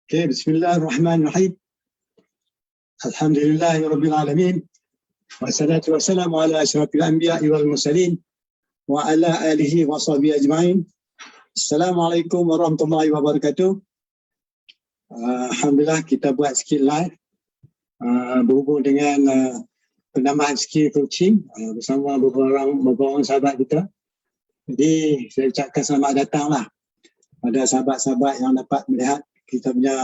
Okay, Bismillahirrahmanirrahim. Alhamdulillahirabbil alamin. Wassalatu wassalamu ala asyrafil anbiya'i wal mursalin wa ala alihi wa sahbihi ajma'in. Assalamualaikum warahmatullahi wabarakatuh. Alhamdulillah kita buat skill live berhubung dengan penambahan skill coaching bersama beberapa orang sahabat kita. Jadi saya ucapkan selamat datanglah pada sahabat-sahabat yang dapat melihat kita punya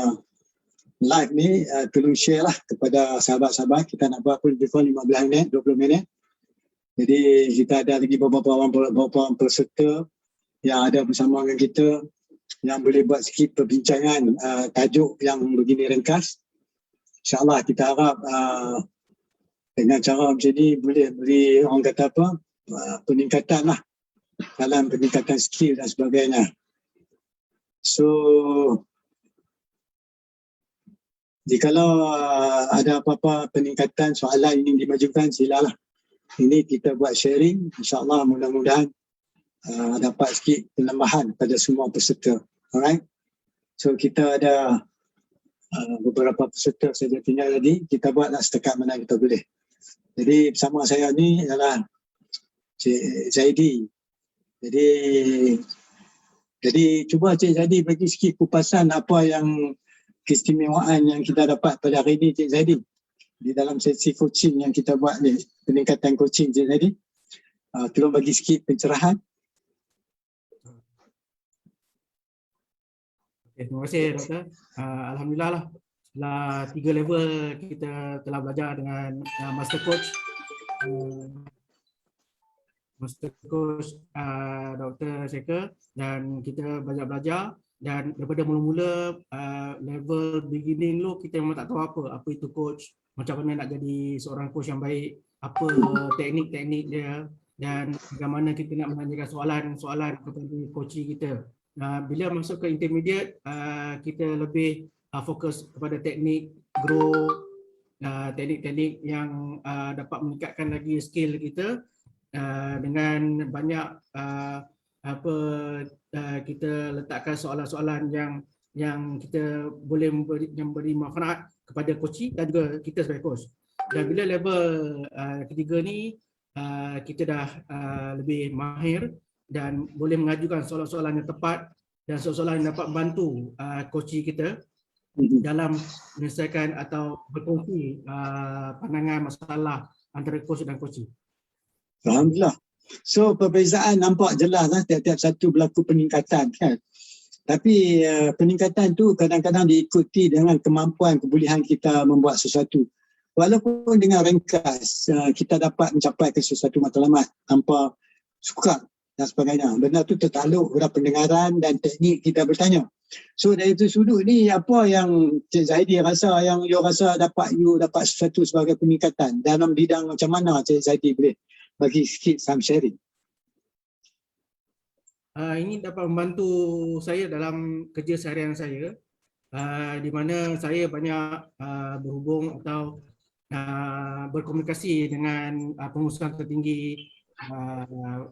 live ni. Tolong share lah kepada sahabat-sahabat. Kita nak buat pun lebih kurang 15 minit, 20 minit. Jadi kita ada lagi beberapa orang peserta yang ada bersama dengan kita yang boleh buat sikit perbincangan tajuk yang begini ringkas. InsyaAllah kita harap dengan cara macam ni boleh beri orang kata apa, peningkatan lah dalam peningkatan skill dan sebagainya. So jikalau ada apa-apa peningkatan soalan ingin dimajukan, silalah. Ini kita buat sharing, insyaAllah mudah-mudahan dapat sikit penambahan pada semua peserta. Alright. So kita ada beberapa peserta saja tinggal tadi, kita buatlah setakat mana kita boleh. Jadi bersama saya ni adalah Cik Zaidi. Jadi cuba Cik Zaidi bagi sikit kupasan apa yang keistimewaan yang kita dapat pada hari ini, Cik Zaidi, di dalam sesi coaching yang kita buat ni, peningkatan coaching, Cik Zaidi. Tolong bagi sikit pencerahan. Okay, terima kasih Doktor. Alhamdulillah lah, setelah 3 level kita telah belajar dengan Master Coach Dr. Shekhar, dan kita banyak belajar. Dan daripada mula-mula level beginning dulu, kita memang tak tahu apa itu coach, macam mana nak jadi seorang coach yang baik, apa teknik-teknik dia, dan bagaimana kita nak menanyakan soalan-soalan kepada coach kita. Bila masuk ke intermediate, kita lebih fokus kepada teknik grow, teknik-teknik yang dapat meningkatkan lagi skill kita dengan banyak kita letakkan soalan-soalan yang kita boleh memberi manfaat kepada coach dan juga kita sebagai coach. Dan bila level ketiga ni kita dah lebih mahir dan boleh mengajukan soalan-soalan yang tepat dan soalan-soalan yang dapat membantu coach kita dalam menyelesaikan atau berkongsi pandangan masalah antara coach dan coach. Alhamdulillah. So perbezaan nampak jelas lah, tiap-tiap satu berlaku peningkatan kan. Tapi peningkatan tu kadang-kadang diikuti dengan kemampuan kebolehan kita membuat sesuatu. Walaupun dengan ringkas kita dapat mencapai ke sesuatu matlamat tanpa sukar dan sebagainya. Benda tu tertakluk pada pendengaran dan teknik kita bertanya. So dari itu sudut ni, apa yang Cik Zaidi rasa, yang you rasa dapat sesuatu sebagai peningkatan dalam bidang macam mana, Cik Zaidi boleh bagi sikit some sharing? Ini dapat membantu saya dalam kerja seharian saya, di mana saya banyak berhubung atau berkomunikasi dengan pengurusan tertinggi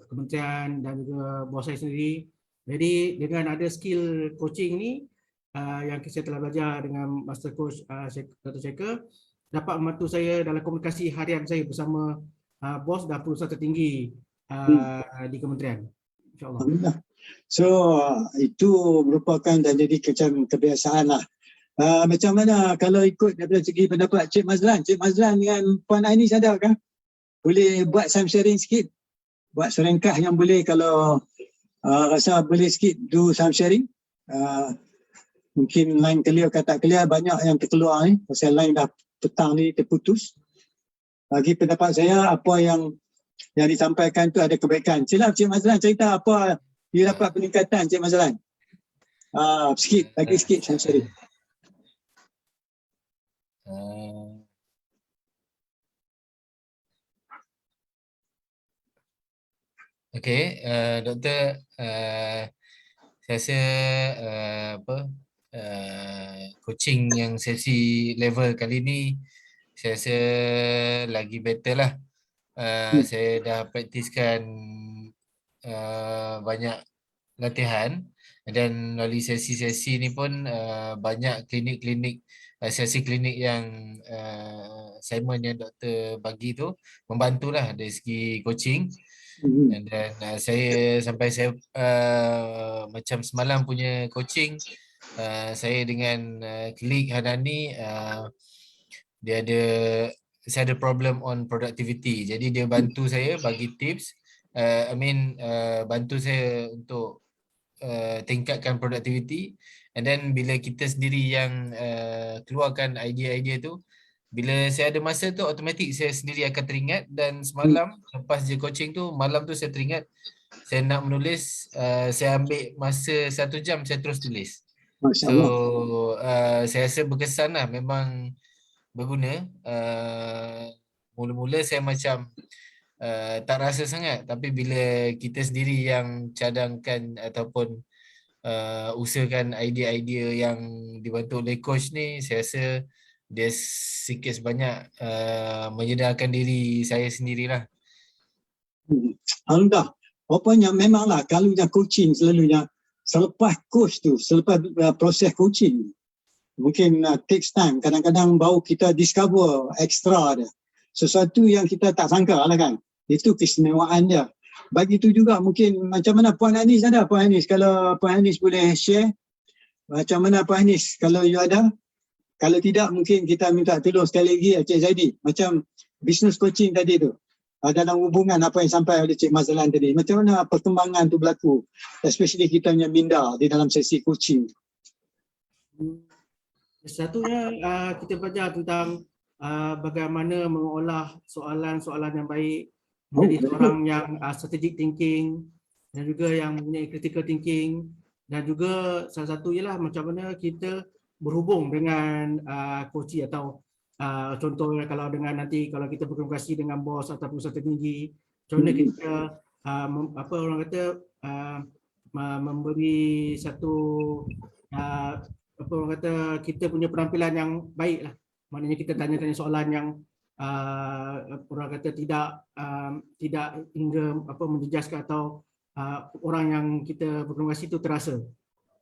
kementerian dan juga bos saya sendiri. Jadi dengan ada skill coaching ni yang saya telah belajar dengan Master Coach Dr. Shekhar, dapat membantu saya dalam komunikasi harian saya bersama bos dan pengurusan tertinggi di kementerian. InsyaAllah. So itu merupakan dan jadi macam kebiasaan lah. Macam mana kalau ikut daripada segi pendapat Cik Mazlan dengan Puan Ainis, adakah boleh buat some sharing sikit? Buat seringkah yang boleh, kalau rasa boleh sikit do some sharing. Mungkin line clear ke tak clear, banyak yang terkeluar ni pasal line dah petang ni terputus. Bagi pendapat saya, apa yang disampaikan tu ada kebaikan. Sila Cik Mazlan cerita apa dia dapat peningkatan, Cik Mazlan. Sikit, bagi sikit saya sharing. Okey, Doktor, saya rasa coaching yang sesi level kali ni saya rasa lagi better lah. Saya dah praktiskan banyak latihan, dan melalui sesi-sesi ni pun banyak klinik-klinik, sesi klinik yang assignment yang doktor bagi tu membantulah dari segi coaching. Dan saya sampai saya macam semalam punya coaching, saya dengan klik Hanani, dia ada, saya ada problem on productivity. Jadi dia bantu saya bagi tips, bantu saya untuk tingkatkan productivity. And then bila kita sendiri yang keluarkan idea-idea tu, bila saya ada masa tu automatik saya sendiri akan teringat. Dan semalam lepas je coaching tu, malam tu saya teringat saya nak menulis, saya ambil masa 1 jam saya terus tulis. Masya So Allah. saya rasa berkesan lah, memang berguna. Mula-mula saya macam tak rasa sangat, tapi bila kita sendiri yang cadangkan ataupun usahakan idea-idea yang dibantu oleh coach ni, saya rasa dia sikit sebanyak menyedarkan diri saya sendirilah. Alhamdulillah. Rupanya memanglah kalau yang coaching selalunya selepas coach tu, selepas proses coaching, mungkin takes time. Kadang-kadang baru kita discover extra dia. Sesuatu yang kita tak sangka lah kan. Itu keistimewaan dia. Bagi tu juga mungkin macam mana Puan Anis ada? Puan Anis, kalau Puan Anis boleh share. Macam mana Puan Anis kalau you ada? Kalau tidak mungkin kita minta tolong sekali lagi Cik Zaidi. Macam business coaching tadi tu. Dalam hubungan apa yang sampai oleh Cik Mazlan tadi. Macam mana perkembangan tu berlaku? Especially kita punya minda di dalam sesi coaching. Satunya kita belajar tentang bagaimana mengolah soalan-soalan yang baik menjadi seorang yang strategic thinking dan juga yang mempunyai critical thinking, dan juga salah satu ialah macam mana kita berhubung dengan coach atau contohnya kalau dengan nanti kalau kita berkomunikasi dengan bos atau pusat tertinggi, macam mana kita apa orang kata memberi satu apa orang kata kita punya penampilan yang baik lah. Maknanya kita tanya-tanya soalan yang orang kata tidak hingga apa menjejaskan atau orang yang kita berkomunikasi itu terasa.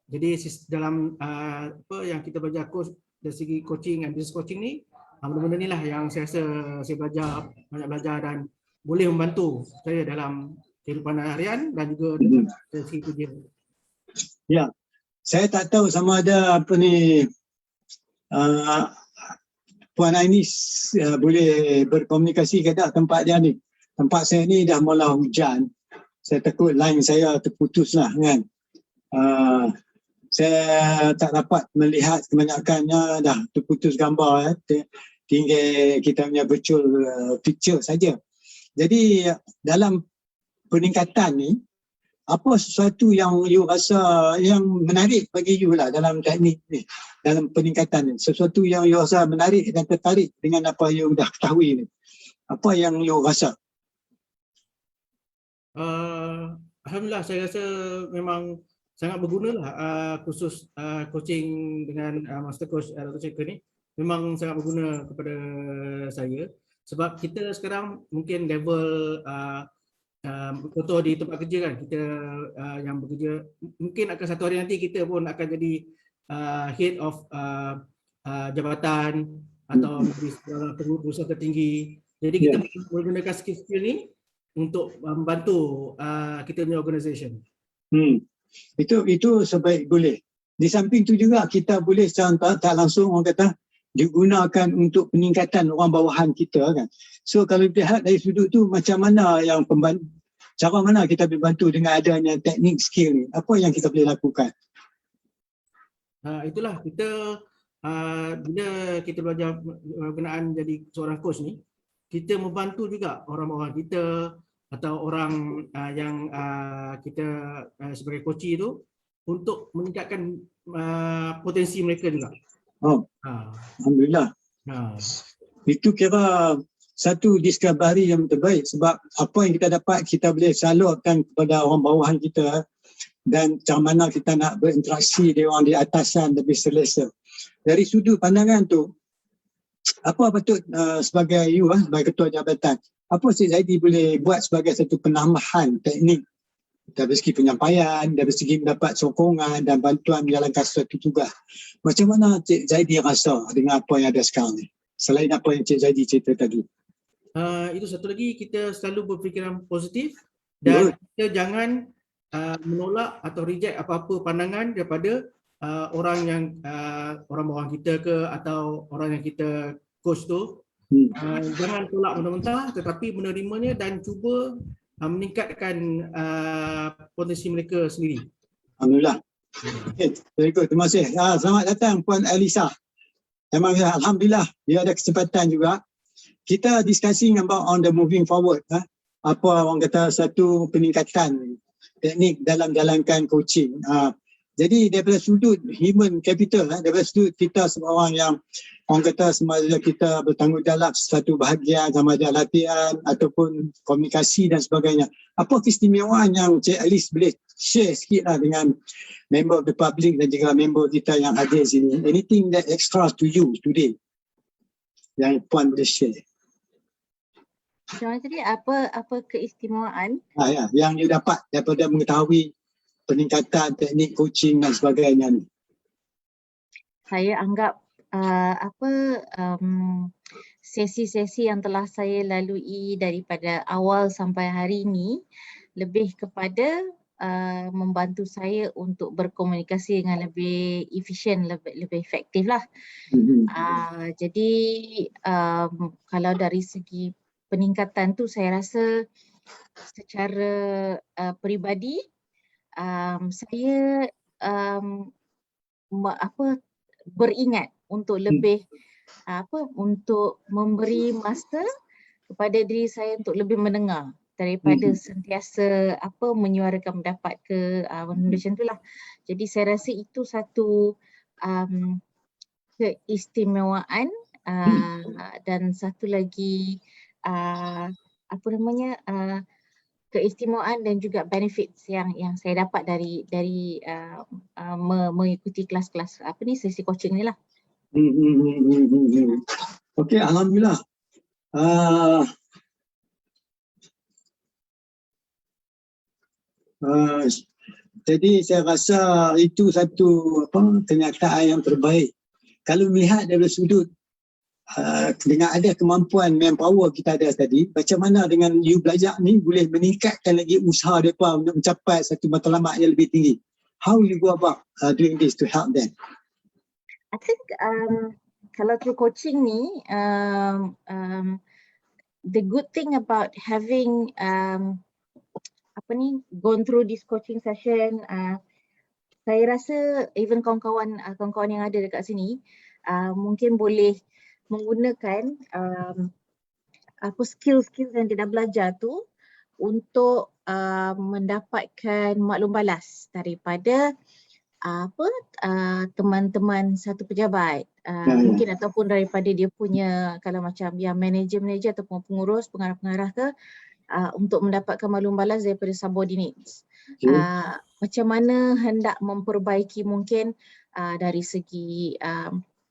Jadi dalam apa yang kita belajar coach dari segi coaching and business coaching ni, benda-benda ni lah yang saya rasa saya banyak belajar dan boleh membantu saya dalam kehidupan harian dan juga dalam segi kerja. Ya, saya tak tahu sama ada apa ni Puan Ainis boleh berkomunikasi ke tak tempat dia ni. Tempat saya ni dah mula hujan. Saya takut line saya terputus lah kan. Saya tak dapat melihat kebanyakannya dah terputus gambar. Tinggal kita punya virtual picture saja. Jadi dalam peningkatan ni, apa sesuatu yang you rasa yang menarik bagi you lah dalam teknik ni, dalam peningkatan ni? Sesuatu yang you rasa menarik dan tertarik dengan apa you dah ketahui ni. Apa yang you rasa? Alhamdulillah, saya rasa memang sangat berguna lah khusus coaching dengan Master Coach Dr. Shekhar ni. Memang sangat berguna kepada saya. Sebab kita sekarang mungkin level contoh di tempat kerja kan, kita yang bekerja, mungkin akan satu hari nanti kita pun akan jadi head of jabatan atau pengurusan tertinggi. Jadi kita boleh gunakan skill ni untuk membantu kita punya organisation. Itu sebaik boleh. Di samping tu juga kita boleh secara tak langsung orang kata digunakan untuk peningkatan orang bawahan kita kan. So kalau lihat dari sudut tu macam mana yang cara mana kita boleh bantu dengan adanya teknik skill ni? Apa yang kita boleh lakukan? Itulah kita bila kita belajar berkenaan jadi seorang coach ni, kita membantu juga orang bawahan kita atau orang yang kita sebagai coach tu untuk meningkatkan potensi mereka juga. Alhamdulillah. Itu kira satu discovery yang terbaik sebab apa yang kita dapat kita boleh salurkan kepada orang bawahan kita dan macam mana kita nak berinteraksi dengan orang di atasan lebih selesa. Dari sudut pandangan tu, apa patut sebagai sebagai ketua jabatan, apa Cik Zaidi boleh buat sebagai satu penambahan teknik dari segi penyampaian, dari segi mendapat sokongan dan bantuan menjalankan suatu tugas. Macam mana Cik Zaidi rasa dengan apa yang ada sekarang ni? Selain apa yang Cik Zaidi cerita tadi. Itu satu lagi, kita selalu berfikiran positif dan kita jangan menolak atau reject apa-apa pandangan daripada orang yang orang bawah kita ke atau orang yang kita coach tu. Jangan tolak mentah-mentah tetapi menerimanya dan cuba meningkatkan potensi mereka sendiri. Alhamdulillah. Okay, very good. Terima kasih. Selamat datang Puan Elisa. Memang alhamdulillah dia ada kesempatan juga. Kita discussing about on the moving forward. Apa orang kata satu peningkatan teknik dalam jalankan coaching. Jadi daripada sudut human capital, daripada sudut kita seorang yang orang kata sama ada kita bertanggungjawab satu bahagian sama ada latihan ataupun komunikasi dan sebagainya. Apa keistimewaan yang Cik Alice boleh share sikit lah dengan member of the public dan juga member kita yang hadir sini. Anything that extra to you today yang Puan boleh share? Macam mana tadi, apa keistimewaan? Yang you dapat daripada mengetahui peningkatan teknik coaching dan sebagainya ni. Saya anggap sesi-sesi yang telah saya lalui daripada awal sampai hari ini lebih kepada membantu saya untuk berkomunikasi dengan lebih efisien, lebih efektif lah. Jadi kalau dari segi peningkatan tu saya rasa secara peribadi saya beringat untuk lebih untuk memberi masa kepada diri saya untuk lebih mendengar daripada sentiasa menyuarakan pendapat ke macam itulah. Jadi saya rasa itu satu keistimewaan dan satu lagi keistimewaan dan juga benefits yang saya dapat dari mengikuti kelas-kelas sesi coaching ni lah. Okey, alhamdulillah. Jadi saya rasa itu satu kenyataan yang terbaik. Kalau melihat dari sudut dengan ada kemampuan manpower kita ada tadi, macam mana dengan you belajar ni boleh meningkatkan lagi usaha mereka untuk mencapai satu matlamat yang lebih tinggi. How you go about doing this to help them? I think kalau through coaching ni, the good thing about having gone through this coaching session, saya rasa even kawan-kawan yang ada dekat sini mungkin boleh menggunakan skill-skill yang dia dah belajar tu untuk mendapatkan maklum balas daripada teman-teman satu pejabat, mungkin ataupun daripada dia punya, kalau macam yang manager ataupun pengurus, pengarah-pengarah ke, untuk mendapatkan maklum balas daripada subordinates. Macam mana hendak memperbaiki mungkin dari segi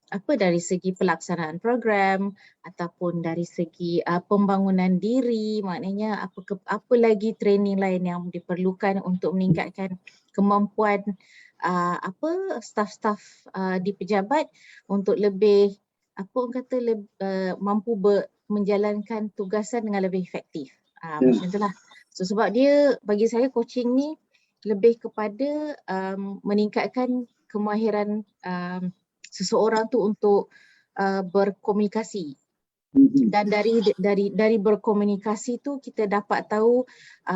dari segi pelaksanaan program ataupun dari segi pembangunan diri, maknanya apa lagi training lain yang diperlukan untuk meningkatkan kemampuan staf-staf di pejabat untuk lebih mampu menjalankan tugasan dengan lebih efektif. Macam itulah. So sebab dia, bagi saya coaching ni lebih kepada meningkatkan kemahiran seseorang tu untuk berkomunikasi. Dan dari berkomunikasi tu kita dapat tahu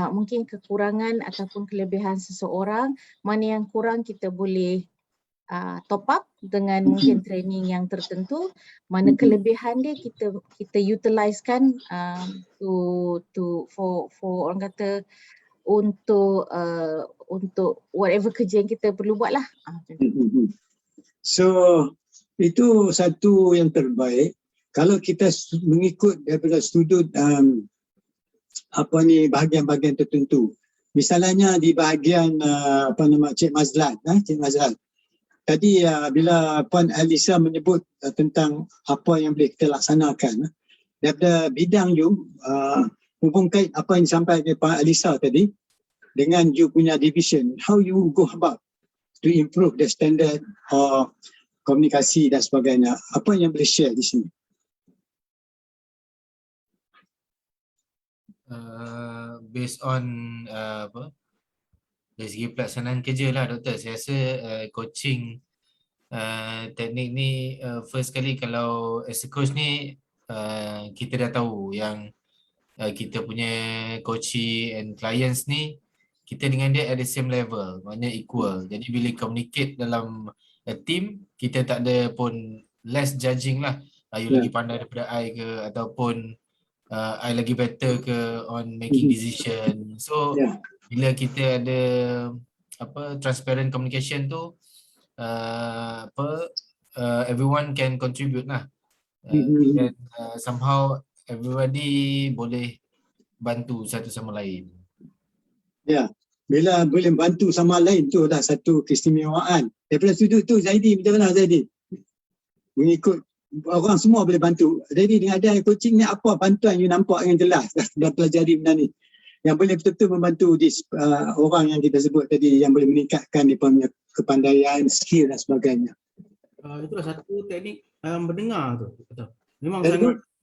mungkin kekurangan ataupun kelebihan seseorang, mana yang kurang kita boleh top up dengan mungkin training yang tertentu, mana kelebihan dia kita utilisekan for orang kata untuk whatever kerja yang kita perlu buat lah. So itu satu yang terbaik. Kalau kita mengikut daripada sudut bahagian-bahagian tertentu. Misalnya di bahagian Cik Mazlan, tadi bila Puan Elisa menyebut tentang apa yang boleh kita laksanakan daripada bidang you, hubung kait apa yang disampaikan Puan Elisa tadi, dengan you punya division, how you go about to improve the standard or komunikasi dan sebagainya. Apa yang boleh share di sini? Based on apa, dari segi pelaksanaan kerja lah doktor, saya rasa coaching teknik ni first kali kalau as a coach ni kita dah tahu yang kita punya coachee and clients ni kita dengan dia at the same level, maknanya equal. Jadi bila communicate dalam a team, kita tak ada pun less judging lah, you lagi pandai daripada I ke, ataupun I lagi better ke on making decision. So bila kita ada apa transparent communication tu, everyone can contribute lah, and somehow everybody boleh bantu satu sama lain. Ya, bila boleh bantu sama lain tu dah satu keistimewaan. Daripada sudut tu Zaidi, macam mana Zaidi? Mengikut orang semua boleh bantu. Jadi dengan ada coaching ni, apa bantuan you nampak yang jelas dah pelajari benda ni yang boleh betul-betul membantu orang yang kita sebut tadi, yang boleh meningkatkan dia punya kepandaian, skill dan sebagainya. Itulah satu teknik mendengar tu. Betul.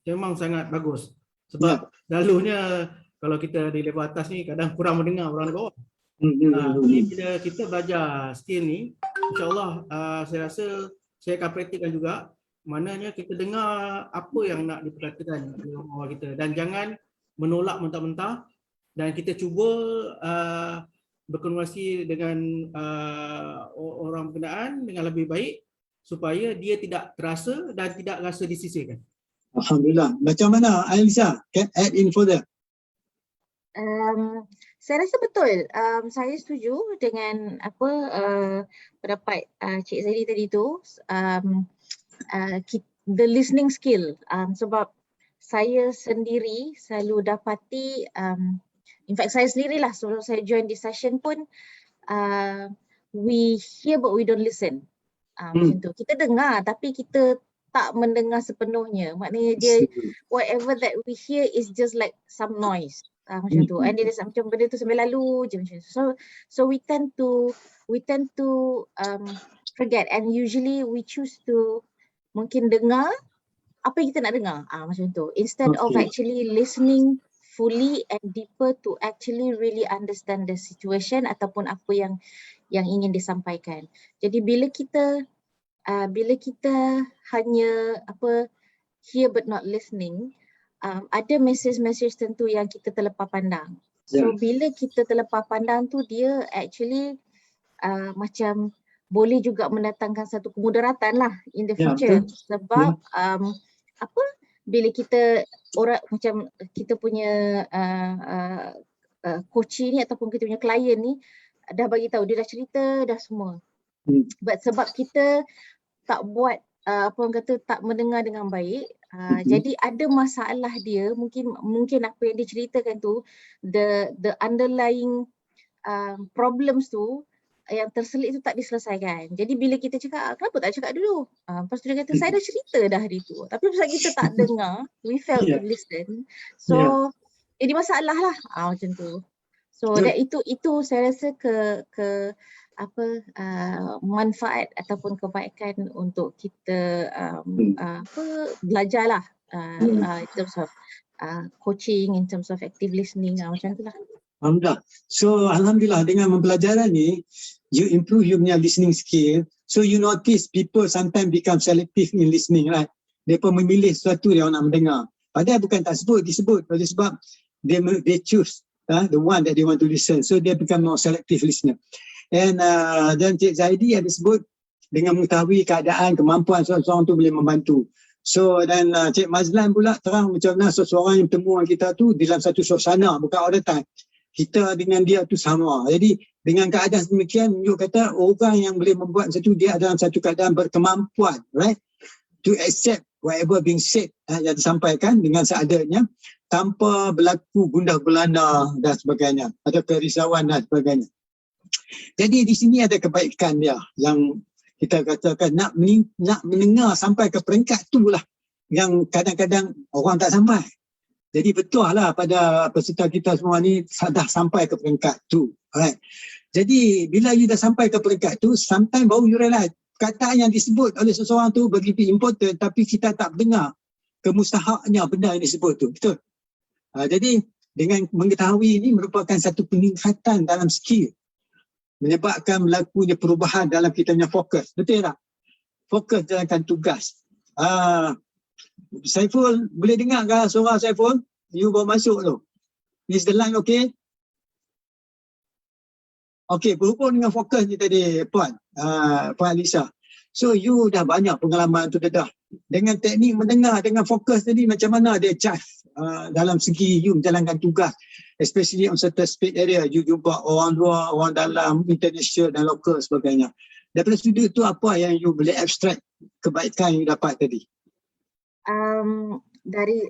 Memang sangat bagus. Sebab selalunya kalau kita di level atas ni kadang kurang mendengar orang di bawah. Jadi bila kita belajar skill ni, insya-Allah saya rasa saya akan praktikkan juga. Maknanya kita dengar apa yang nak diperkatakan oleh orang kita dan jangan menolak mentah-mentah, dan kita cuba berkomunikasi dengan orang berkenaan dengan lebih baik supaya dia tidak terasa dan tidak rasa disisihkan. Alhamdulillah. Macam mana Alisa? Can add in further? Saya rasa betul. Saya setuju dengan apa pendapat Cik Zaidi tadi tu. The listening skill, sebab saya sendiri selalu dapati, in fact saya sendirilah sebelum saya join di session pun, we hear but we don't listen. Macam tu. Kita dengar tapi kita tak mendengar sepenuhnya. Maknanya dia, whatever that we hear is just like some noise. Macam tu. And dia macam benda tu sambil lalu je macam tu. So we tend to forget, and usually we choose to mungkin dengar apa yang kita nak dengar, macam tu, instead of actually listening fully and deeper to actually really understand the situation ataupun apa yang ingin disampaikan. Jadi bila kita hanya hear but not listening, ada message tentu yang kita terlepas pandang. So bila kita terlepas pandang tu, dia actually macam boleh juga mendatangkan satu kemudaratan lah in the future. Sebab bila kita orang macam kita punya coachee ni ataupun kita punya klien ni dah bagi tahu, dia dah cerita dah semua. But sebab kita tak buat tak mendengar dengan baik, jadi ada masalah dia, mungkin apa yang dia ceritakan tu, the underlying problems tu yang terselit tu tak diselesaikan. Jadi bila kita cakap, kenapa tak cakap dulu? Lepas tu dia kata, saya dah cerita dah hari tu. Tapi pasal kita tak dengar, we failed to listen. So, jadi masalah lah. Macam tu. So, itu saya rasa manfaat ataupun kebaikan untuk kita belajar lah in terms of coaching, in terms of active listening, macam tu lah. Alhamdulillah. So Alhamdulillah dengan pembelajaran ni, you improve your listening skill. So you notice people sometimes become selective in listening, right? Mereka memilih sesuatu yang nak mendengar. Padahal bukan tak disebut. Oleh sebab they choose the one that they want to listen. So they become more selective listener. And dan Cik Zaidi ada sebut dengan mengetahui keadaan, kemampuan seorang tu boleh membantu. So dan Cik Mazlan pula terang macam mana seseorang yang bertemu dengan kita tu dalam satu suasana, bukan all the time. Kita dengan dia tu sama. Jadi dengan keadaan demikian, you kata orang yang boleh membuat satu, dia dalam satu keadaan berkemampuan, right? To accept whatever being said yang disampaikan dengan seadanya, tanpa berlaku gundah gulana dan sebagainya, atau kerisauan dan sebagainya. Jadi di sini ada kebaikan dia yang kita katakan nak mendengar sampai ke peringkat tu lah yang kadang-kadang orang tak sampai. Jadi betul lah pada peserta kita semua ni dah sampai ke peringkat tu. Alright. Jadi bila you dah sampai ke peringkat tu, sometimes baru you realize perkataan yang disebut oleh seseorang tu begitu important tapi kita tak dengar kemustahaknya benda yang disebut tu. Betul? Jadi dengan mengetahui ini merupakan satu peningkatan dalam skill, menyebabkan berlakunya perubahan dalam kita punya fokus. Betul tak? Fokus jalankan tugas. Saiful, boleh dengar ke suara Saiful? You baru masuk tu. Is the line okay? Okay, berhubung dengan fokus ni tadi Puan Lisa. So you dah banyak pengalaman tu dah. Dengan teknik mendengar, dengan fokus tadi macam mana dia charge dalam segi you menjalankan tugas. Especially on certain speed area. You jumpa orang luar, orang dalam, international dan lokal sebagainya. Daripada sudut tu apa yang you boleh abstract kebaikan yang you dapat tadi? Dari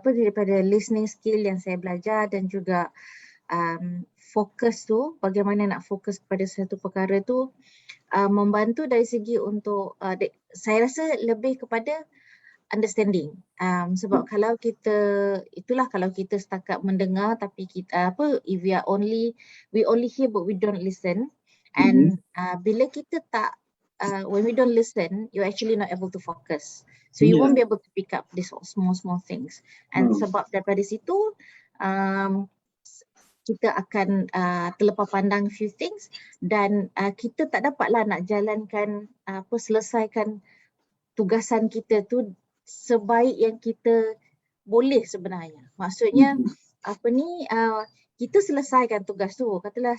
daripada listening skill yang saya belajar dan juga fokus tu, bagaimana nak fokus pada satu perkara tu, membantu dari segi untuk saya rasa lebih kepada understanding. Sebab kalau kita setakat mendengar tapi kita if we only hear but we don't listen, and bila kita tak when we don't listen, you're actually not able to focus. So you won't be able to pick up these small things. And sebab daripada situ kita akan terlepas pandang few things dan kita tak dapatlah nak jalankan selesaikan tugasan kita tu sebaik yang kita boleh sebenarnya. Maksudnya kita selesaikan tugas tu, katalah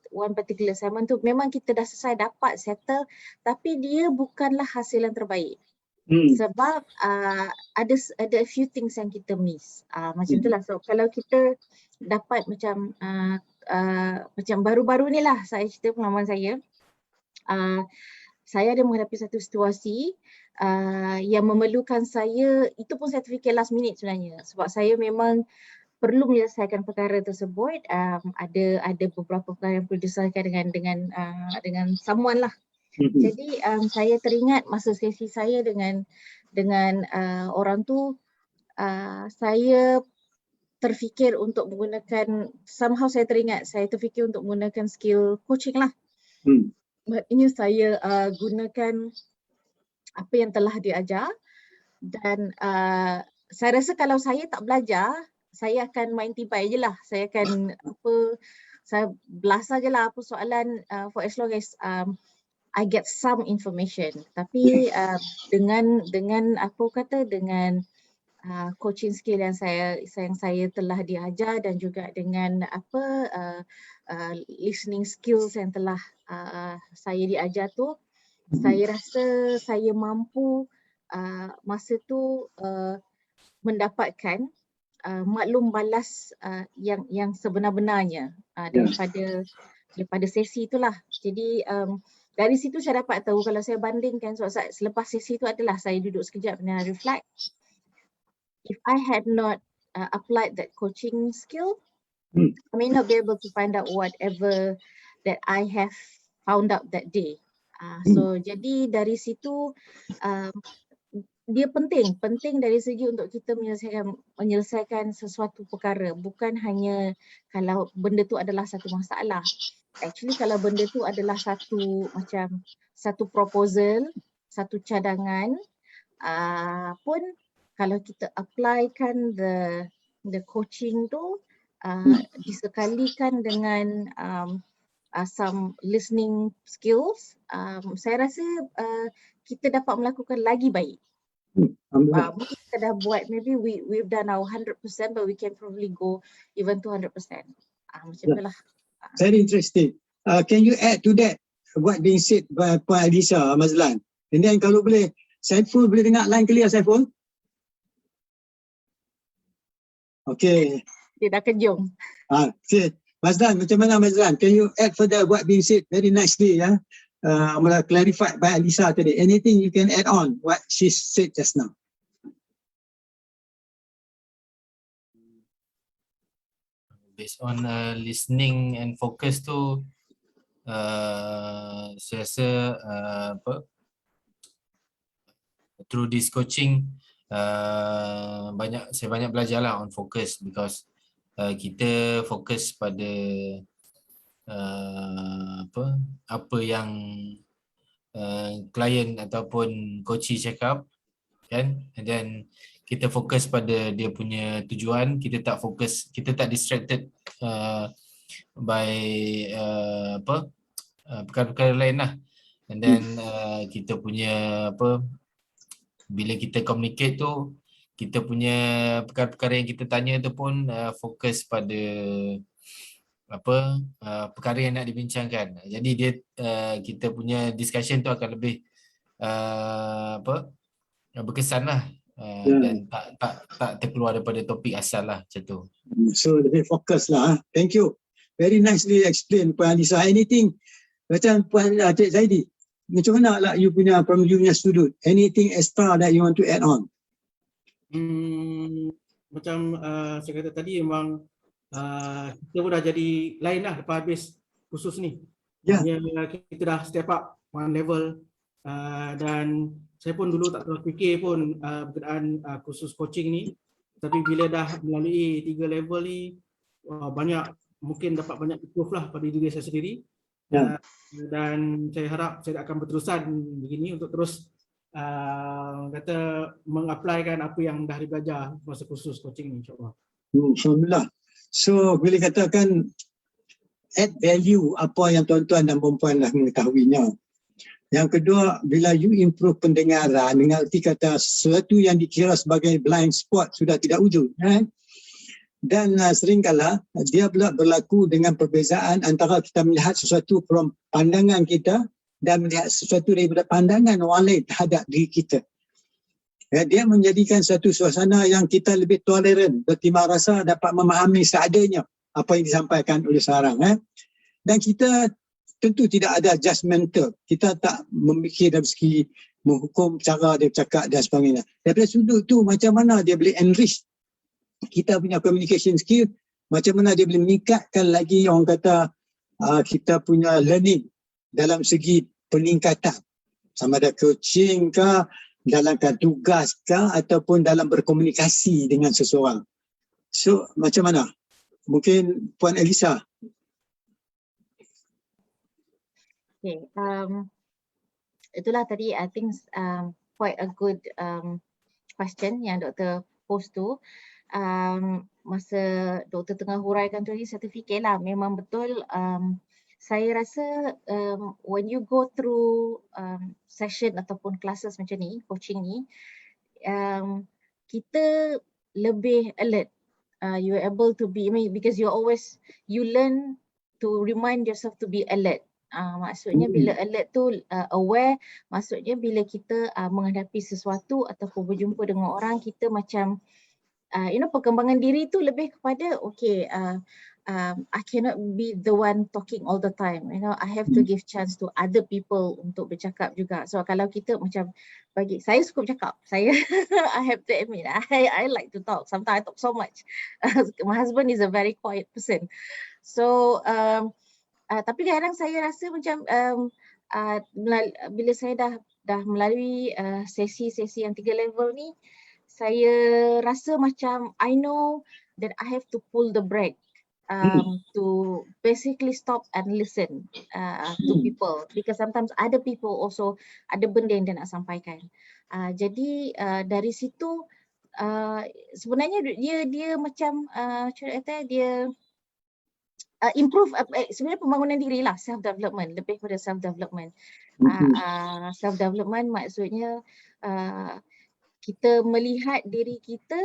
one particular assignment tu memang kita dah selesai dapat settle tapi dia bukanlah hasil yang terbaik. Sebab ada a few things yang kita miss. Macam itulah. So kalau kita dapat macam baru-baru ni lah saya cerita pengalaman saya. Saya ada menghadapi satu situasi yang memerlukan saya, itu pun saya terfikir last minute sebenarnya. Sebab saya memang perlu menyelesaikan perkara tersebut. Ada beberapa perkara yang perlu diselesaikan dengan someone lah. Jadi saya teringat masa sesi saya dengan orang tu, saya terfikir untuk menggunakan, saya terfikir untuk menggunakan skill coaching lah. Maknanya saya gunakan apa yang telah diajar dan saya rasa kalau saya tak belajar, saya akan main tibai je lah. Saya akan saya belasah je lah apa soalan for as long as I get some information. Tapi dengan coaching skill yang saya telah diajar dan juga dengan listening skills yang telah saya diajar tu, saya rasa saya mampu masa tu mendapatkan maklum balas yang sebenar-benarnya daripada sesi itulah. Jadi dari situ saya dapat tahu, kalau saya bandingkan, selepas sesi itu adalah saya duduk sekejap dan reflect. If I had not applied that coaching skill, I may not be able to find out whatever that I have found out that day. So jadi dari situ dia penting dari segi untuk kita menyelesaikan sesuatu perkara, bukan hanya kalau benda tu adalah satu masalah. Actually kalau benda tu adalah satu proposal, satu cadangan, pun kalau kita applykan the coaching tu disekalikan dengan some listening skills, saya rasa kita dapat melakukan lagi baik. Mungkin kita dah buat, maybe we've done our 100% but we can probably go even 200%. Macam itulah. Very interesting. Can you add to that what being said by Puan Alisa Mazlan? And then kalau boleh, Saiful boleh dengar line clear, Saiful? Okay. Dia dah kejung. Okay. Mazlan, macam mana Mazlan? Can you add further what being said very nicely, ya? Clarified by Alisa tadi. Anything you can add on what she said just now? Based on listening and focus tu, saya rasa through this coaching saya banyak belajar lah on focus, because kita fokus pada apa yang klien ataupun coachee cakap, kan, dan kita fokus pada dia punya tujuan. Kita tak distracted by perkara-perkara lain lah. And then kita punya bila kita communicate tu, kita punya perkara-perkara yang kita tanya tu pun fokus pada perkara yang nak dibincangkan. Jadi dia kita punya discussion tu akan lebih berkesan lah, dan tak terkeluar daripada topik asal lah, macam tu. So lebih fokus lah. Thank you. Very nicely explained Puan Alisa. Anything macam Puan Cik Zaidi, macam mana lah you punya from you punya sudut? Anything extra that you want to add on? Macam saya kata tadi, memang kita pun dah jadi lain lah lepas habis kursus ni. Ya. Kita dah step up one level, dan saya pun dulu tak terfikir pun berkenaan kursus coaching ni. Tapi bila dah melalui 3 level ni, mungkin dapat banyak improve lah pada diri saya sendiri. Ya. Dan saya harap saya akan berterusan begini untuk terus mengapplykan apa yang dah dibelajar masa kursus coaching ni, insyaAllah. Alhamdulillah. So boleh katakan add value apa yang tuan-tuan dan perempuan dah mengetahuinya. Yang kedua, bila you improve pendengaran, dengan arti kata sesuatu yang dikira sebagai blind spot sudah tidak wujud. Dan seringkala dia pula berlaku dengan perbezaan antara kita melihat sesuatu from pandangan kita dan melihat sesuatu daripada pandangan orang lain terhadap diri kita. Dia menjadikan satu suasana yang kita lebih toleran, bertimbang rasa dapat memahami seadanya apa yang disampaikan oleh seorang. Dan kita tentu tidak ada judgemental. Kita tak memikir dari segi menghukum cara dia bercakap dan sebagainya. Daripada sudut tu, macam mana dia boleh enrich kita punya communication skill, macam mana dia boleh meningkatkan lagi orang kata kita punya learning dalam segi peningkatan, sama ada coaching ke, dalam tugas ke, ataupun dalam berkomunikasi dengan seseorang. So macam mana? Mungkin Puan Alisa. Okay, itulah tadi I think quite a good question yang Dr. post tu. Masa Dr. tengah huraikan tadi, saya terfikir lah, memang betul. Saya rasa when you go through session ataupun classes macam ni, coaching ni, kita lebih alert. You're able to be, because you learn to remind yourself to be alert. Maksudnya bila alert tu aware, maksudnya bila kita menghadapi sesuatu ataupun berjumpa dengan orang, kita macam perkembangan diri tu lebih kepada I cannot be the one talking all the time. I have to give chance to other people untuk bercakap juga. So kalau kita macam, bagi saya suka bercakap. Saya I have to admit, I like to talk. Sometimes I talk so much. My husband is a very quiet person. So tapi kadang saya rasa macam bila saya dah melalui sesi-sesi yang 3 level ni, saya rasa macam I know that I have to pull the brake to basically stop and listen to people, because sometimes other people also ada benda yang dia nak sampaikan. Jadi dari situ sebenarnya dia macam dia improve, sebenarnya pembangunan diri lah, self development, lebih pada self development. Self development maksudnya kita melihat diri kita,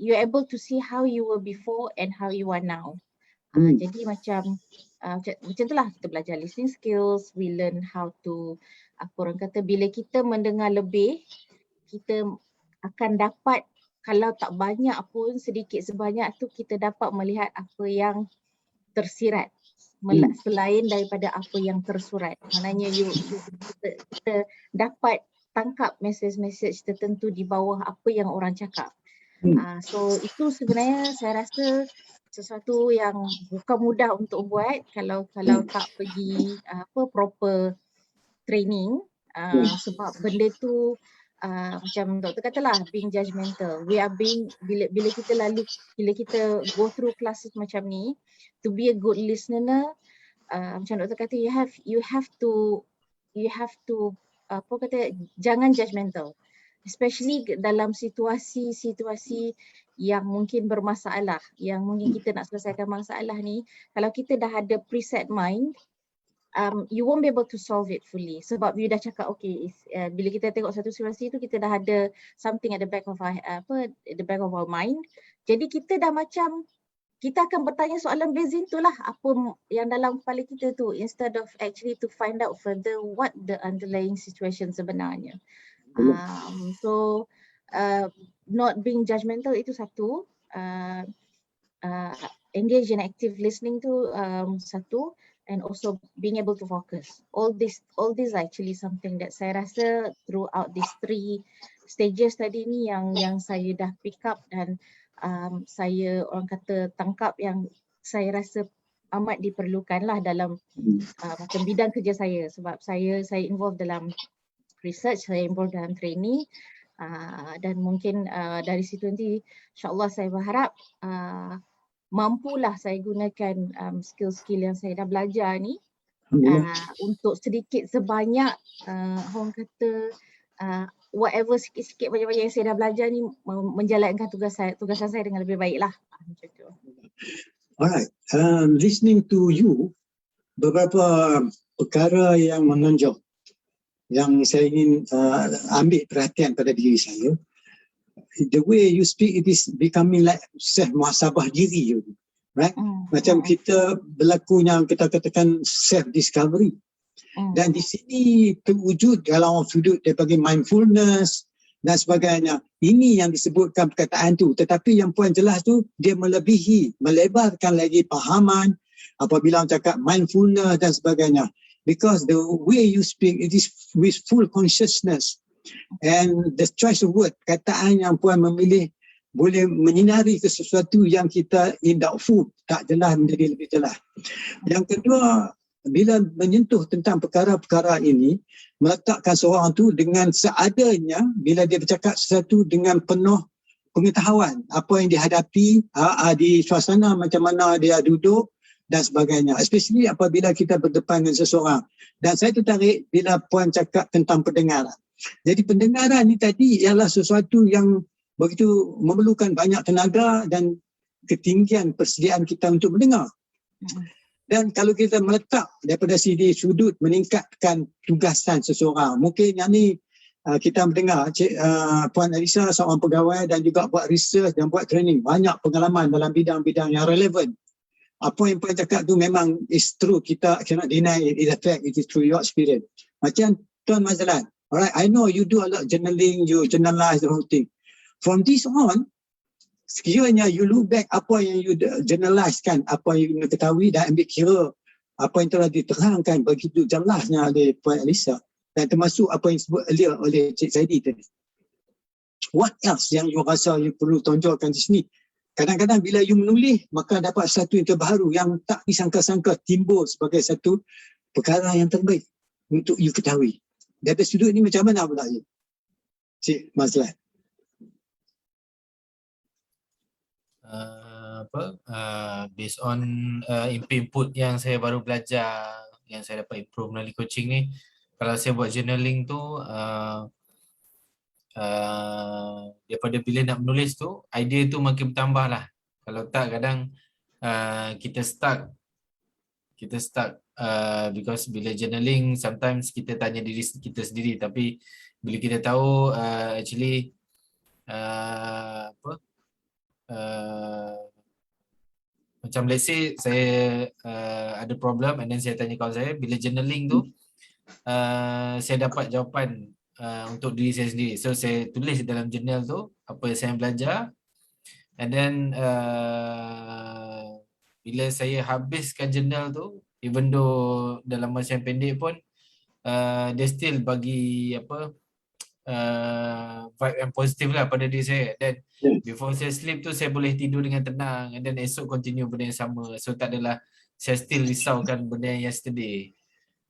you're able to see how you were before and how you are now. Jadi macam itulah, kita belajar listening skills, we learn how to, orang kata, bila kita mendengar lebih, kita akan dapat, kalau tak banyak pun, sedikit sebanyak tu kita dapat melihat apa yang tersirat selain daripada apa yang tersurat. Maknanya kita dapat tangkap mesej-mesej tertentu di bawah apa yang orang cakap. So itu sebenarnya saya rasa sesuatu yang bukan mudah untuk buat kalau tak pergi proper training, sebab benda tu macam doktor katalah being judgemental. We are being bila kita go through classes macam ni, to be a good listener, macam doktor kata you have to apa kata, jangan judgemental, especially dalam situasi yang mungkin bermasalah, yang mungkin kita nak selesaikan masalah ni. Kalau kita dah ada preset mind, you won't be able to solve it fully, sebab you dah cakap okay, bila kita tengok satu situasi tu kita dah ada something at the back of our mind. Jadi kita dah macam, kita akan bertanya soalan bezin tu lah, apa yang dalam kepala kita tu, instead of actually to find out further what the underlying situation sebenarnya. So not being judgemental itu satu, engage in active listening tu satu, and also being able to focus. All this actually something that saya rasa throughout these 3 stages tadi ni yang saya dah pick up, dan saya orang kata tangkap, yang saya rasa amat diperlukan lah dalam macam bidang kerja saya, sebab saya involved dalam research, saya involved dalam training, dan mungkin dari situ nanti insyaAllah saya berharap mampulah saya gunakan skill-skill yang saya dah belajar ni untuk sedikit sebanyak orang kata whatever sikit-sikit banyak-banyak yang saya dah belajar ni menjalankan tugasan saya dengan lebih baik lah. Macam tu. Alright, listening to you, beberapa perkara yang menonjol yang saya ingin ambil perhatian pada diri saya. The way you speak, it is becoming like self-muhasabah diri you, right? Macam kita berlakunya, kita katakan self-discovery. Dan di sini terwujud dalam sudut daripada mindfulness dan sebagainya. Ini yang disebutkan perkataan tu. Tetapi yang poin jelas tu, dia melebihi, melebarkan lagi pahaman apabila orang cakap mindfulness dan sebagainya. Because the way you speak, it is with full consciousness. And the choice of word, kataan yang puan memilih boleh menyinari ke sesuatu yang kita in doubtful, tak jelas menjadi lebih jelas. Yang kedua, bila menyentuh tentang perkara-perkara ini, meletakkan seorang tu dengan seadanya, bila dia bercakap sesuatu dengan penuh pengetahuan apa yang dihadapi di suasana macam mana dia duduk dan sebagainya, especially apabila kita berdepan dengan seseorang. Dan saya tertarik bila puan cakap tentang pendengaran. Jadi pendengaran ni tadi ialah sesuatu yang begitu memerlukan banyak tenaga dan ketinggian persediaan kita untuk mendengar. Dan kalau kita meletak daripada sudut meningkatkan tugasan seseorang, mungkin yang ni kita mendengar Puan Elisa seorang pegawai dan juga buat research dan buat training, banyak pengalaman dalam bidang-bidang yang relevan. Apa yang Puan cakap tu memang is true, kita cannot deny it is a fact, it is through your experience. Macam Tuan Mazlan, alright, I know you do a lot of journaling, you journalize the whole thing. From this on, sekiranya you look back apa yang you journalize-kan, apa yang you ketahui dan ambil kira apa yang telah diterangkan begitu jelasnya oleh Puan Elisa dan termasuk apa yang disebut earlier oleh Cik Zaidi tadi. What else yang you rasa you perlu tonjolkan di sini? Kadang-kadang bila you menulis, maka dapat satu yang terbaru yang tak disangka-sangka timbul sebagai satu perkara yang terbaik untuk you ketahui. Dari sudut ini macam mana pula you? Cik Mazlan. Based on input yang saya baru belajar, yang saya dapat improve melalui coaching ni, kalau saya buat journaling tu, daripada bila nak menulis tu, idea tu makin bertambah lah. Kalau tak, kadang kita stuck because bila journaling sometimes kita tanya diri kita sendiri, tapi bila kita tahu actually macam let's say saya ada problem and then saya tanya kawan saya, bila journaling tu saya dapat jawapan untuk diri saya sendiri. So saya tulis dalam journal tu apa yang saya belajar, and then bila saya habiskan journal tu, even though dalam masa yang pendek pun dia still bagi vibe yang positif lah pada diri saya. Dan before saya sleep tu saya boleh tidur dengan tenang, and then esok continue benda yang sama. So tak adalah saya still risaukan benda yang yesterday.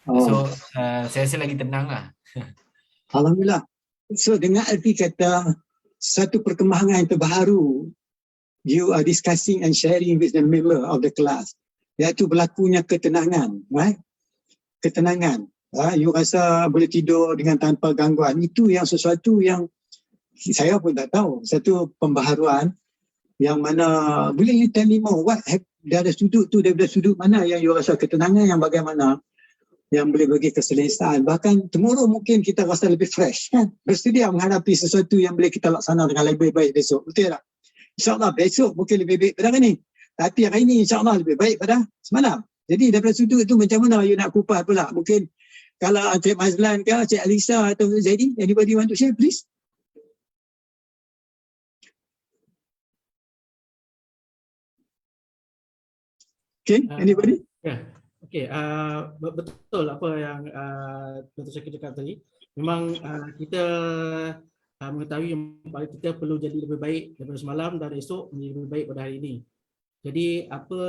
So saya rasa lagi tenang lah. Alhamdulillah. So dengan arti kata satu perkembangan yang terbaru, you are discussing and sharing with the member of the class, iaitu berlakunya ketenangan, right? Ketenangan. You rasa boleh tidur dengan tanpa gangguan. Itu yang sesuatu yang saya pun tak tahu. Satu pembaharuan yang mana, boleh you tell me more, what dari sudut tu, daripada sudut mana yang you rasa ketenangan yang bagaimana yang boleh bagi keselesaan. Bahkan tomorrow mungkin kita rasa lebih fresh, kan? Bersedia menghadapi sesuatu yang boleh kita laksana dengan lebih baik besok. Betul tak? InsyaAllah besok mungkin lebih baik pada hari ni. Tapi hari ni insyaAllah lebih baik pada semalam. Jadi daripada sudut tu macam mana you nak kupas pula? Mungkin kalau Cik Mazlan ke, Cik Alisa atau Zaidi, anybody want to share please? Okay, anybody? Okey, betul apa yang Dr. Syakir cakap tadi. Memang kita mengetahui yang kita perlu jadi lebih baik daripada semalam dan esok menjadi lebih baik pada hari ini. Jadi apa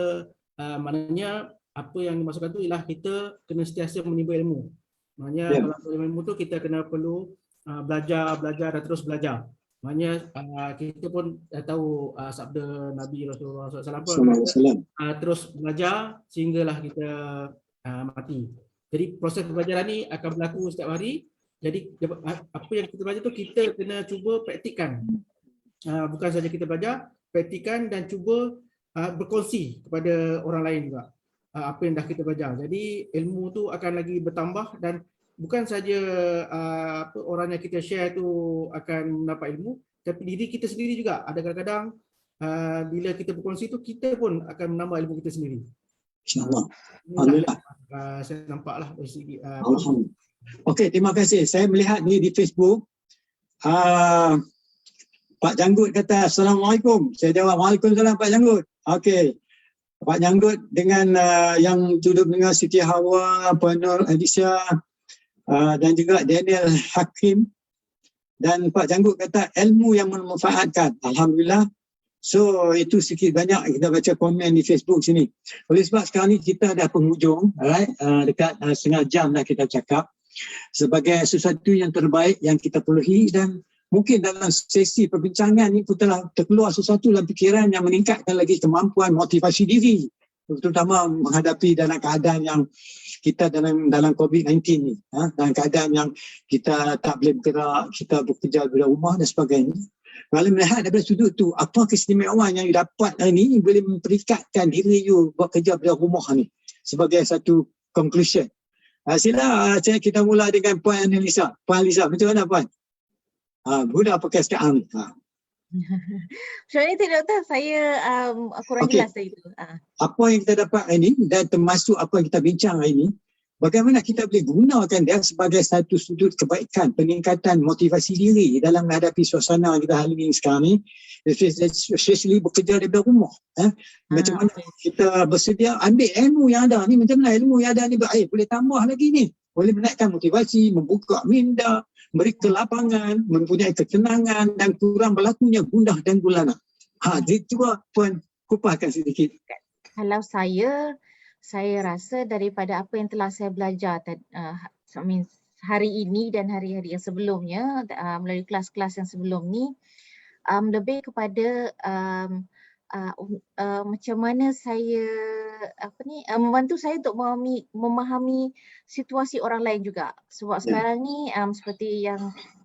maknanya apa yang dimaksudkan tu ialah kita kena sentiasa menimba ilmu. Maknanya kalau ilmu tu kita kena perlu belajar dan terus belajar. Maknanya kita pun dah tahu sabda Nabi Rasulullah SAW, terus belajar sehinggalah kita mati. Jadi proses pembelajaran ni akan berlaku setiap hari. Jadi apa yang kita belajar tu kita kena cuba praktikkan. Bukan saja kita belajar, praktikkan dan cuba berkongsi kepada orang lain juga apa yang dah kita belajar. Jadi ilmu tu akan lagi bertambah dan bukan saja orang yang kita share tu akan mendapat ilmu, tapi diri kita sendiri juga. Ada kadang-kadang bila kita berkongsi tu kita pun akan menambah ilmu kita sendiri. InsyaAllah. Alhamdulillah. Saya nampaklah dari segi Okey, terima kasih. Saya melihat ni di Facebook. Pak Janggut kata Assalamualaikum. Saya jawab Waalaikumsalam Pak Janggut. Okey. Pak Janggut dengan yang duduk dengan Siti Hawa, Panel Adisha dan juga Daniel Hakim, dan Pak Janggut kata ilmu yang memanfaatkan. Alhamdulillah. So itu sikit banyak kita baca komen di Facebook sini. Oleh sebab sekarang ni kita dah penghujung, alright? Dekat setengah jam dah kita cakap sebagai sesuatu yang terbaik yang kita perluhi, dan mungkin dalam sesi perbincangan ni pun telah terkeluar sesuatu dalam fikiran yang meningkatkan lagi kemampuan motivasi diri, terutama menghadapi dalam keadaan yang kita dalam COVID-19 ni, dalam keadaan yang kita tak boleh bergerak, kita bekerja dari rumah dan sebagainya. Kalau melihat daripada sudut tu, apa keistimewaan yang you dapat hari ni boleh memperikatkan diri you bekerja dari rumah ni sebagai satu conclusion. Sila kita mula dengan Puan Lisa. Puan Lisa, macam mana Puan? Guna pakai sekarang ni. Macam ni Doktor, saya kurang jelas tadi tu. Apa yang kita dapat hari ni dan termasuk apa yang kita bincang hari ni, bagaimana kita boleh gunakan dia sebagai satu sudut kebaikan, peningkatan motivasi diri dalam menghadapi suasana kita hari ini sekarang ni, especially bekerja daripada rumah. Macam mana kita bersedia ambil ilmu yang ada ni, macam mana ilmu yang ada ni boleh tambah lagi ni, boleh menaikkan motivasi, membuka minda, beri kelapangan, mempunyai ketenangan dan kurang berlakunya gundah dan gulana. Cuba Puan kupaskan sedikit. Kalau saya rasa daripada apa yang telah saya belajar hari ini dan hari-hari yang sebelumnya, melalui kelas-kelas yang sebelum ni, lebih kepada macam mana saya membantu saya untuk memahami situasi orang lain juga. Sebab sekarang ni seperti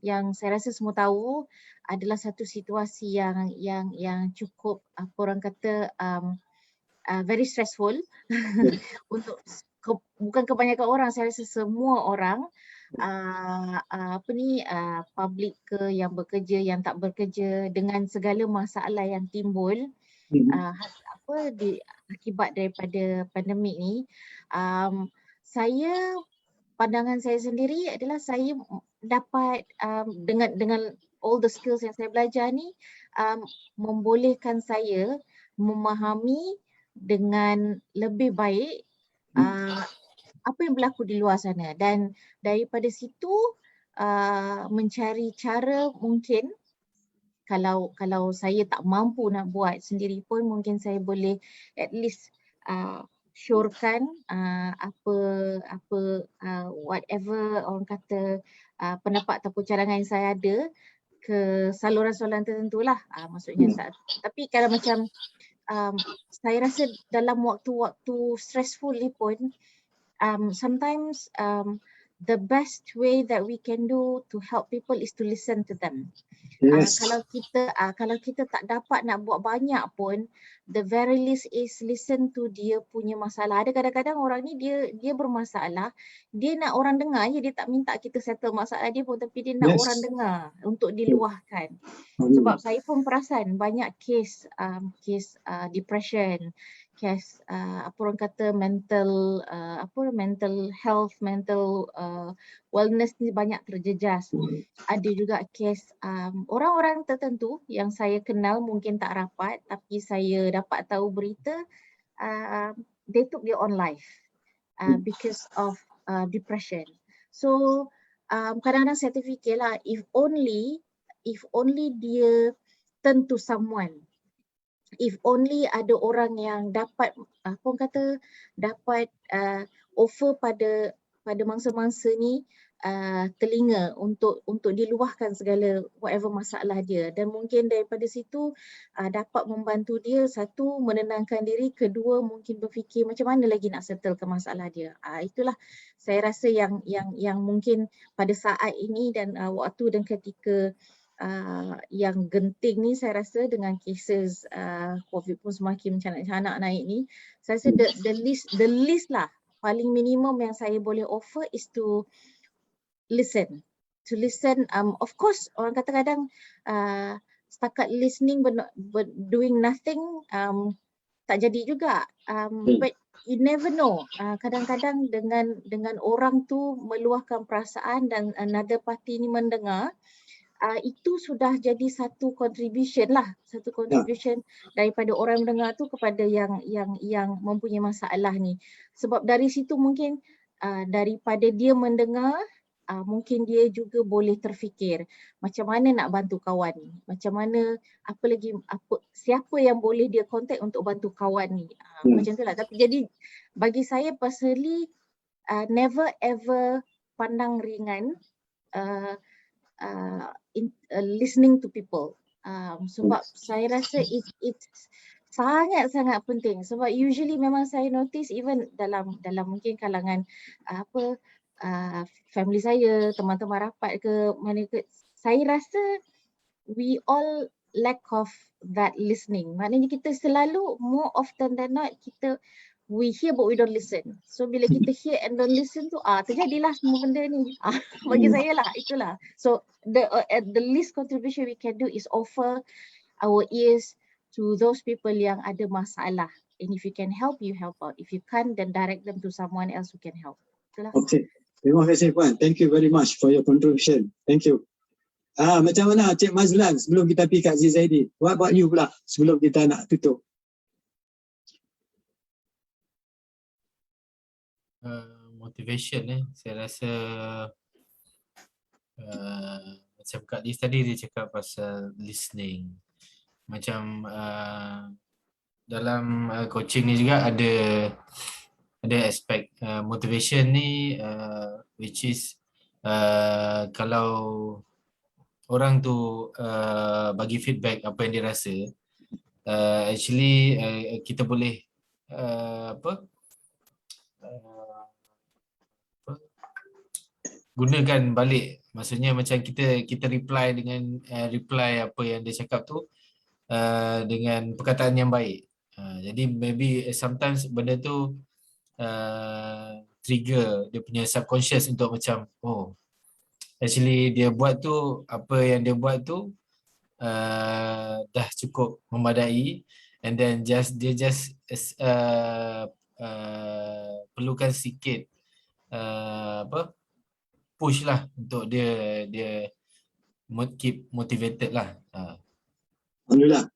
yang saya rasa semua tahu, adalah satu situasi yang cukup orang kata very stressful untuk bukan kebanyakan orang, saya rasa semua orang, public ke, yang bekerja, yang tak bekerja, dengan segala masalah yang timbul akibat daripada pandemik ni. Pandangan saya sendiri adalah saya dapat dengan all the skills yang saya belajar ni, membolehkan saya memahami dengan lebih baik apa yang berlaku di luar sana, dan daripada situ mencari cara, mungkin kalau saya tak mampu nak buat sendiri pun, mungkin saya boleh at least syorkan apa whatever orang kata pendapat ataupun cadangan yang saya ada ke saluran-saluran tertentu lah. Maksudnya tapi kalau macam saya rasa dalam waktu-waktu stressful ni pun sometimes the best way that we can do to help people is to listen to them. Yes. Kalau kita tak dapat nak buat banyak pun, the very least is listen to dia punya masalah. Ada kadang-kadang orang ni dia bermasalah, dia nak orang dengar je, dia tak minta kita settle masalah dia pun, tapi dia nak orang dengar untuk diluahkan. Sebab saya pun perasan banyak kes depression, kes apa orang kata mental health, mental wellness ni banyak terjejas. Ada juga kes orang-orang tertentu yang saya kenal, mungkin tak rapat, tapi saya dapat tahu berita they took their own life because of depression. So kadang-kadang saya terfikirlah, if only dia turn to someone, if only ada orang yang dapat dapat offer pada mangsa-mangsa ni telinga untuk diluahkan segala whatever masalah dia, dan mungkin daripada situ dapat membantu dia, satu menenangkan diri, kedua mungkin berfikir macam mana lagi nak settlekan masalah dia. Itulah saya rasa yang mungkin pada saat ini dan waktu dan ketika yang genting ni, saya rasa dengan cases COVID pun semakin canak-canak naik ni, saya rasa the least lah, paling minimum yang saya boleh offer is to listen. Of course orang kata kadang setakat listening but doing nothing tak jadi juga. But you never know. Kadang-kadang dengan orang tu meluahkan perasaan dan another party ni mendengar, itu sudah jadi satu contribution daripada orang mendengar tu kepada yang mempunyai masalah ni. Sebab dari situ mungkin daripada dia mendengar, mungkin dia juga boleh terfikir macam mana nak bantu kawan ni, macam mana siapa yang boleh dia contact untuk bantu kawan ni. Macam tu lah. Tapi jadi bagi saya personally, never ever pandang ringan listening to people. Sebab saya rasa it's sangat-sangat penting. Sebab usually memang saya notice even dalam mungkin kalangan family saya, teman-teman rapat ke mana ke, saya rasa we all lack of that listening. Maknanya kita selalu, more often than not, we hear but we don't listen. So bila kita hear and don't listen tu, terjadilah semua benda ni. Bagi saya lah, itulah. So the least contribution we can do is offer our ears to those people yang ada masalah. And if you can help, you help out. If you can't, then direct them to someone else who can help. Itulah. Okay. Terima kasih Puan. Thank you very much for your contribution. Thank you. Macam mana Cik Mazlan sebelum kita pergi kat Zaidi? What about you pula sebelum kita nak tutup? Motivation saya rasa macam Kak Liz tadi dia cakap pasal listening. Macam dalam coaching ni juga ada aspek motivation ni, which is kalau orang tu bagi feedback apa yang dia rasa, actually kita boleh gunakan balik. Maksudnya macam kita reply dengan reply apa yang dia cakap tu dengan perkataan yang baik. Jadi maybe sometimes benda tu trigger dia punya subconscious untuk macam, oh actually dia buat tu, apa yang dia buat tu dah cukup memadai, and then dia just perlukan sikit push lah untuk dia keep motivated lah. Alhamdulillah.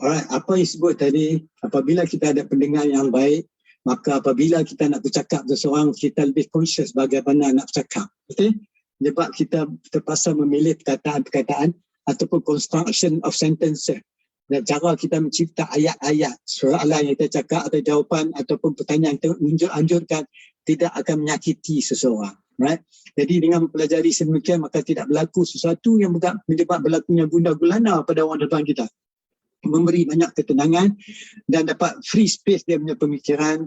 Alright, apa yang disebut tadi, apabila kita ada pendengar yang baik, maka apabila kita nak bercakap seseorang, kita lebih conscious bagaimana nak bercakap. Okay? Sebab kita terpaksa memilih perkataan-perkataan ataupun construction of sentence. dan cara kita mencipta ayat-ayat soalan yang kita cakap atau jawapan ataupun pertanyaan yang kita anjurkan tidak akan menyakiti seseorang. Right? Jadi dengan mempelajari sedemikian maka tidak berlaku sesuatu yang menyebab berlakunya gundah gulana pada orang depan kita. Memberi banyak ketenangan dan dapat free space dia punya pemikiran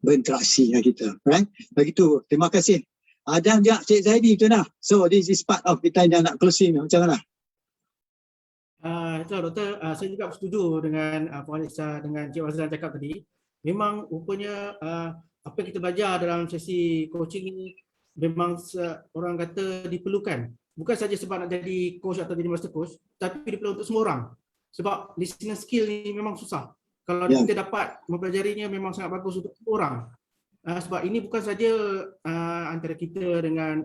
berinteraksi dengan kita. Right? Begitu. Terima kasih. Dan Cik Zaidi macam mana? So this is part of kita yang nak closing. Macam mana? Betul Doktor, saya juga bersetuju dengan Puan Alexa dengan Cik Wazlan cakap tadi. Memang rupanya apa yang kita belajar dalam sesi coaching ini memang orang kata diperlukan. Bukan saja sebab nak jadi coach atau jadi master coach, tapi diperlukan untuk semua orang. Sebab listening skill ni memang susah. Kalau kita dapat mempelajarinya memang sangat bagus untuk semua orang. Sebab ini bukan saja antara kita dengan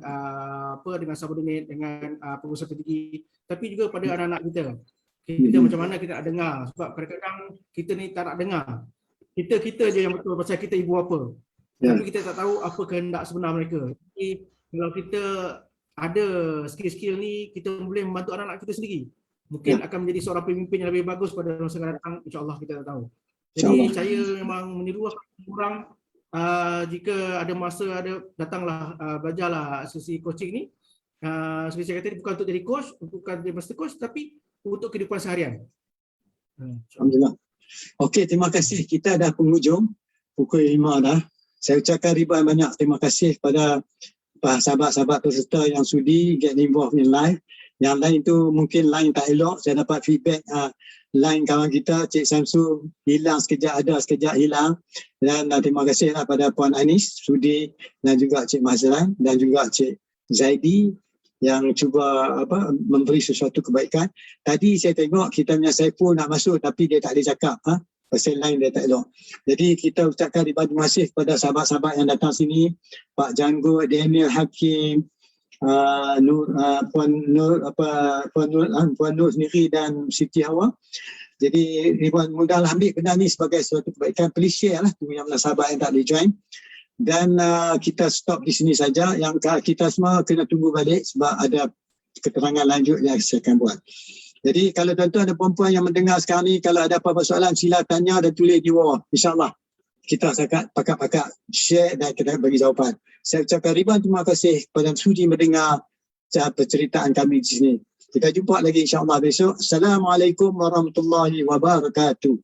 dengan subordinate, dengan pengusaha tertinggi, tapi juga pada anak-anak kita. Kita macam mana kita nak dengar. Sebab kadang-kadang kita ni tak nak dengar. Kita je yang betul pasal kita ibu apa. Tapi kita tak tahu apa kehendak sebenar mereka. Jadi kalau kita ada skill-skill ni, kita boleh membantu anak-anak kita sendiri. Mungkin akan menjadi seorang pemimpin yang lebih bagus pada masa akan datang, insya-Allah kita tak tahu. Jadi saya memang meniru orang jika ada masa datanglah belajarlah sesi coaching ni. Seperti saya kata, bukan untuk jadi coach, bukan jadi master coach, tapi untuk kehidupan seharian. Alhamdulillah. Okey, terima kasih. Kita dah penghujung pukul 5 dah. Saya ucapkan ribuan banyak terima kasih pada sahabat-sahabat peserta yang sudi get involved in live. Yang lain tu mungkin line tak elok. Saya dapat feedback line kawan kita, Cik Samsu, hilang sekejap ada, sekejap hilang. Dan terima kasihlah pada Puan Anis sudi dan juga Cik Mazlan dan juga Cik Zaidi yang cuba memberi sesuatu kebaikan. Tadi saya tengok kita punya Saiful nak masuk tapi dia tak boleh cakap. Pasal line dia tak elok. Jadi kita ucapkan terima kasih kepada sahabat-sahabat yang datang sini, Pak Janggo, Daniel Hakim, Puan Nur sendiri dan Siti Hawa. Jadi mudahlah ambil benda ni sebagai suatu kebaikan. Please share lah tu yang sahabat yang tak boleh join. Dan kita stop di sini saja. Yang kita semua kena tunggu balik sebab ada keterangan lanjut yang saya akan buat. Jadi kalau tuan-tuan ada perempuan yang mendengar sekarang ni, kalau ada apa-apa soalan sila tanya dan tulis di bawah. InsyaAllah kita akan pakat-pakat share dan kita bagi jawapan. Saya ucapkan ribuan terima kasih kepada sudi mendengar perceritaan kami di sini. Kita jumpa lagi insyaAllah besok. Assalamualaikum warahmatullahi wabarakatuh.